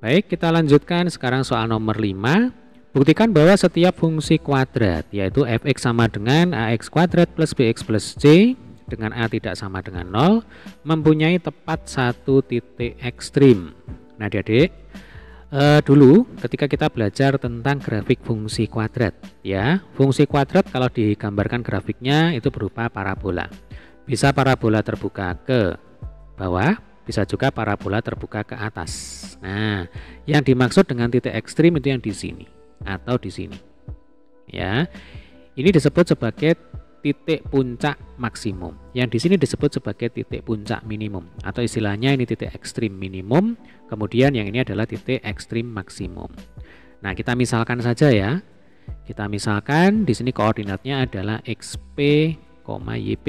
Baik, kita lanjutkan sekarang soal nomor 5. Buktikan bahwa setiap fungsi kuadrat, yaitu fx sama dengan ax kuadrat plus bx plus c dengan a tidak sama dengan 0, mempunyai tepat satu titik ekstrim. Nah adik-adik, dulu ketika kita belajar tentang grafik fungsi kuadrat, ya, fungsi kuadrat kalau digambarkan grafiknya itu berupa parabola. Bisa parabola terbuka ke bawah, bisa juga parabola terbuka ke atas. Nah, yang dimaksud dengan titik ekstrim itu yang di sini atau di sini. Ya, ini disebut sebagai titik puncak maksimum. Yang di sini disebut sebagai titik puncak minimum atau istilahnya ini titik ekstrim minimum. Kemudian yang ini adalah titik ekstrim maksimum. Nah, kita misalkan saja ya. Kita misalkan di sini koordinatnya adalah xp, yp.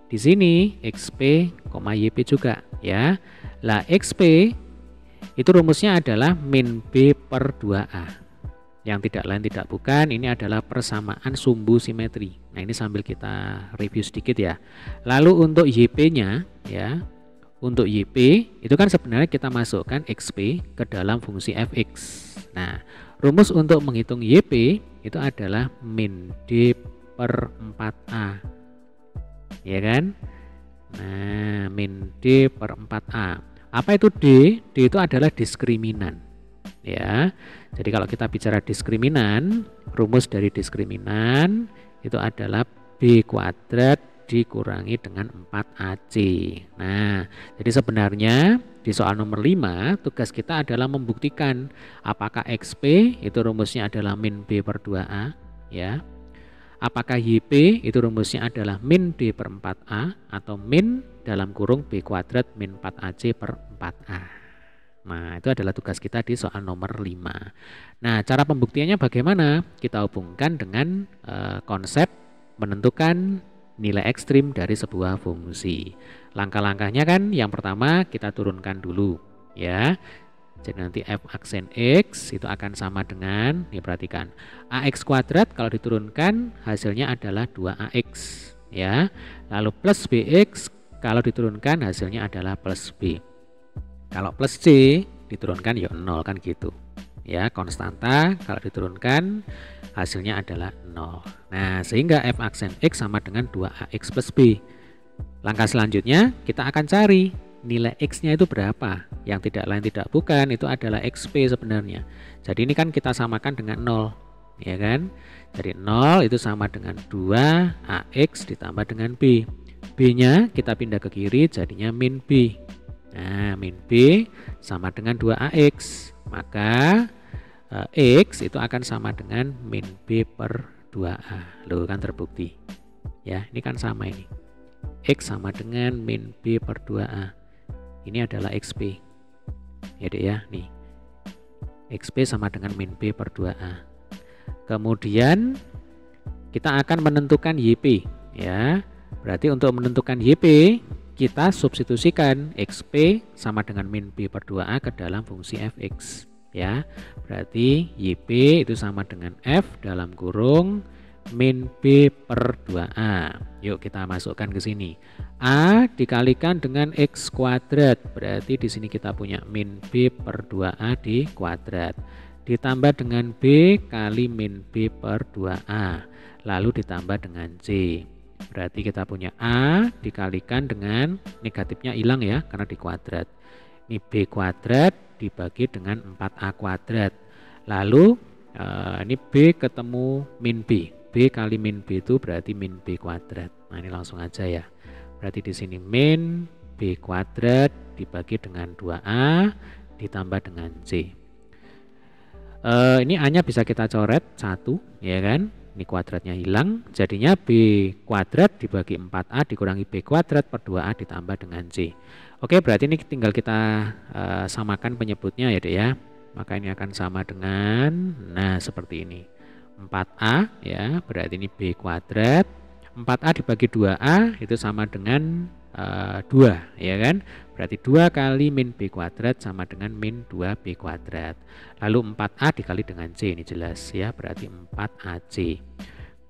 Di sini xp, yp juga ya. Lah xp itu rumusnya adalah min b per 2a. Yang tidak lain tidak bukan, ini adalah persamaan sumbu simetri. Nah, ini sambil kita review sedikit ya. Lalu untuk yp-nya ya. Untuk yp itu kan sebenarnya kita masukkan xp ke dalam fungsi fx. Nah, rumus untuk menghitung yp itu adalah min d per 4a. Ya kan? Nah, min d per 4a. Apa itu D? D itu adalah diskriminan. Ya. Jadi kalau kita bicara diskriminan, rumus dari diskriminan itu adalah B kuadrat dikurangi dengan 4AC. Nah, jadi sebenarnya di soal nomor 5 tugas kita adalah membuktikan apakah XP itu rumusnya adalah min B per 2A, ya. Apakah YP itu rumusnya adalah min D per 4A atau min dalam kurung B kuadrat min 4AC per 4A. Nah, itu adalah tugas kita di soal nomor 5. Nah, cara pembuktiannya bagaimana? Kita hubungkan dengan konsep menentukan nilai ekstrim dari sebuah fungsi. Langkah-langkahnya kan yang pertama kita turunkan dulu, ya. Jadi nanti f aksen x itu akan sama dengan, nih perhatikan, ax kuadrat kalau diturunkan hasilnya adalah 2ax, ya. Lalu plus bx kalau diturunkan hasilnya adalah plus b. Kalau plus c diturunkan ya 0 kan gitu. Ya, konstanta kalau diturunkan hasilnya adalah 0. Nah, sehingga f aksen x sama dengan 2ax plus b. Langkah selanjutnya kita akan cari nilai x-nya itu berapa. Yang tidak lain tidak bukan itu adalah xp sebenarnya. Jadi ini kan kita samakan dengan 0, ya kan? Jadi 0 itu sama dengan 2ax ditambah dengan b. B-nya kita pindah ke kiri jadinya min b. Nah, min b sama dengan 2ax. Maka x itu akan sama dengan min b per 2a. Loh, kan terbukti. Ya, ini kan sama ini. X sama dengan min b per 2a. Ini adalah xp. Ya dek ya, nih. xp sama dengan min b per 2a. Kemudian kita akan menentukan yp, ya. Berarti untuk menentukan yp kita substitusikan xp sama dengan min b per 2a ke dalam fungsi fx, ya. Berarti yp itu sama dengan f dalam kurung min b per 2a. Yuk kita masukkan ke sini. A dikalikan dengan x kuadrat. Berarti di sini kita punya min b per 2a di kuadrat. Ditambah dengan b kali min b per 2a. Lalu ditambah dengan c. Berarti kita punya a dikalikan dengan negatifnya hilang ya karena di kuadrat. Ini b kuadrat dibagi dengan 4a kuadrat. Lalu ini b ketemu min b. B kali min b itu berarti min b kuadrat. Nah, ini langsung aja ya. Berarti di sini min b kuadrat dibagi dengan 2a ditambah dengan c. Ini a-nya bisa kita coret 1, ya kan? Ini kuadratnya hilang, jadinya b kuadrat dibagi 4a dikurangi b kuadrat per 2a ditambah dengan c. Oke, berarti ini tinggal kita samakan penyebutnya ya dek ya. Maka ini akan sama dengan, nah seperti ini. 4a ya, berarti ini b kuadrat. 4a dibagi 2a itu sama dengan 2, ya kan? Berarti 2 kali min b kuadrat sama dengan min 2b kuadrat. Lalu 4a dikali dengan c, ini jelas ya, berarti 4ac.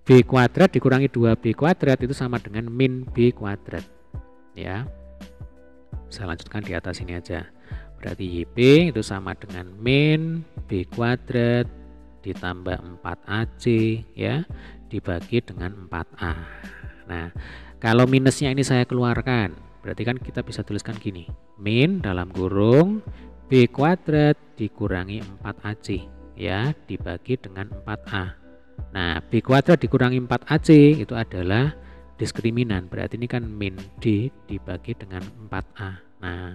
B kuadrat dikurangi 2b kuadrat itu sama dengan min b kuadrat. Ya. Saya lanjutkan di atas ini aja. Berarti YB itu sama dengan min B kuadrat ditambah 4AC ya, dibagi dengan 4A. Nah, kalau minusnya ini saya keluarkan, berarti kan kita bisa tuliskan gini, min dalam kurung B kuadrat dikurangi 4AC ya, dibagi dengan 4A. Nah, B kuadrat dikurangi 4AC itu adalah diskriminan, berarti ini kan min D dibagi dengan 4A. Nah,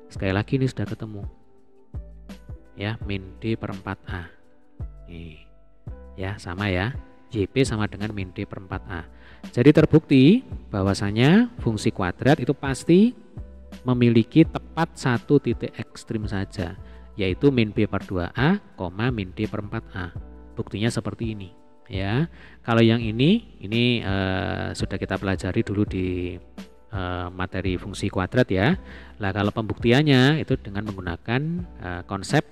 sekali lagi ini sudah ketemu ya, min D per 4A. Nih, ya sama ya, YP sama dengan min D per 4A. Jadi terbukti bahwasanya fungsi kuadrat itu pasti memiliki tepat satu titik ekstrim saja, yaitu min B per 2A, min D per 4A. Buktinya seperti ini ya. Kalau yang ini sudah kita pelajari dulu di materi fungsi kuadrat ya. Nah, kalau pembuktiannya itu dengan menggunakan konsep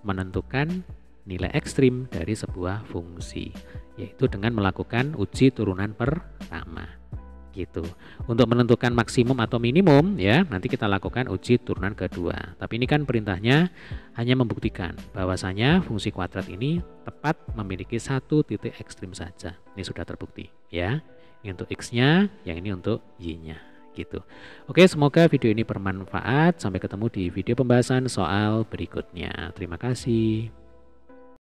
menentukan nilai ekstrim dari sebuah fungsi, yaitu dengan melakukan uji turunan pertama gitu. Untuk menentukan maksimum atau minimum ya, nanti kita lakukan uji turunan kedua. Tapi ini kan perintahnya hanya membuktikan bahwasanya fungsi kuadrat ini tepat memiliki satu titik ekstrim saja. Ini sudah terbukti ya. Ini untuk X-nya, yang ini untuk Y-nya gitu. Oke, semoga video ini bermanfaat. Sampai ketemu di video pembahasan soal berikutnya. Terima kasih.